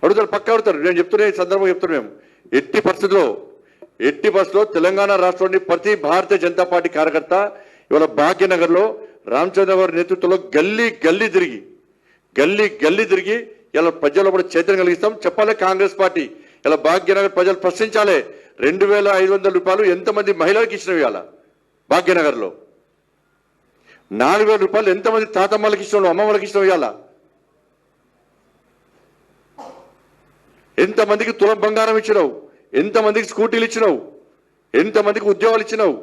అడుగుతారు, పక్క అడుగుతారు. నేను చెప్తున్నా, ఈ సందర్భంగా చెప్తున్నాం, మేము ఎట్టి పరిస్థితుల్లో తెలంగాణ రాష్ట్రంలోని ప్రతి భారతీయ జనతా పార్టీ కార్యకర్త ఇవాళ భాగ్యనగర్లో రామచంద్ర గారి నేతృత్వంలో గల్లీ గల్లీ తిరిగి ఇలా ప్రజల్లో కూడా చైతన్యం కలిగిస్తాం. చెప్పాలి కాంగ్రెస్ పార్టీ, ఇలా భాగ్యనగర్ ప్రజలు ప్రశ్నించాలి. 2500 రూపాయలు ఎంతమంది మహిళలకు ఇచ్చినవి? ఇవాళ భాగ్యనగర్లో 4000 రూపాయలు ఎంతమంది తాతమ్మలకు ఇచ్చినావు, అమ్మమ్మలకు ఇచ్చినావు? ఇవాళ ఎంతమందికి తులం బంగారం ఇచ్చినావు? ఎంతమందికి స్కూటీలు ఇచ్చినావు? ఎంతమందికి ఉద్యోగాలు ఇచ్చినావు?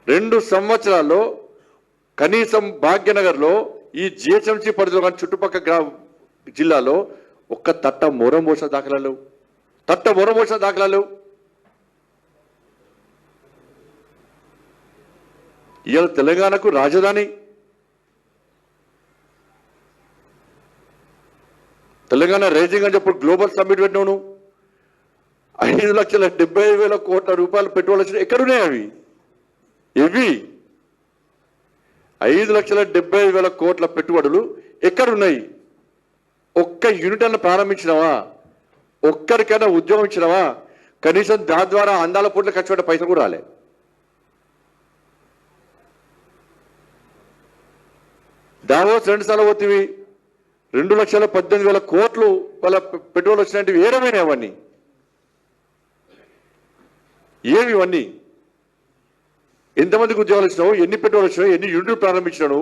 2 సంవత్సరాల్లో కనీసం భాగ్యనగర్లో ఈ జిహెచ్ఎంసీ పరిధిలో కానీ చుట్టుపక్కల జిల్లాలో ఒక్క తట్ట మొరం పోసిన దాఖలాలు. ఇవాళ తెలంగాణకు రాజధాని, తెలంగాణ రైజింగ్ అని చెప్పి గ్లోబల్ సమ్మిట్ పెట్టినావు. 5,70,000 కోట్ల రూపాయలు పెట్టుబడులు వచ్చినాయి. ఎక్కడున్నాయి అవి? 5,70,000 కోట్ల పెట్టుబడులు ఎక్కడున్నాయి? ఒక్క యూనిట్ అన్న ప్రారంభించినవా? ఒక్కరికైనా ఉద్యోగం ఇచ్చినవా? కనీసం దాని ద్వారా అందాల పూట్ల ఖర్చు పెట్టే పైసలు కూడా రాలే. దావోస్ 2 సార్లు పోతివి, 2,18,000 కోట్లు వాళ్ళ పెట్టుబడులు వచ్చినట్టు ఏడమైనా అవన్నీ ఇవన్నీ? ఎంతమందికి ఉద్యోగాలు ఇచ్చినావు? ఎన్ని పెట్టుబడులు వచ్చినావు? ఎన్ని యూనిట్లు ప్రారంభించినావు?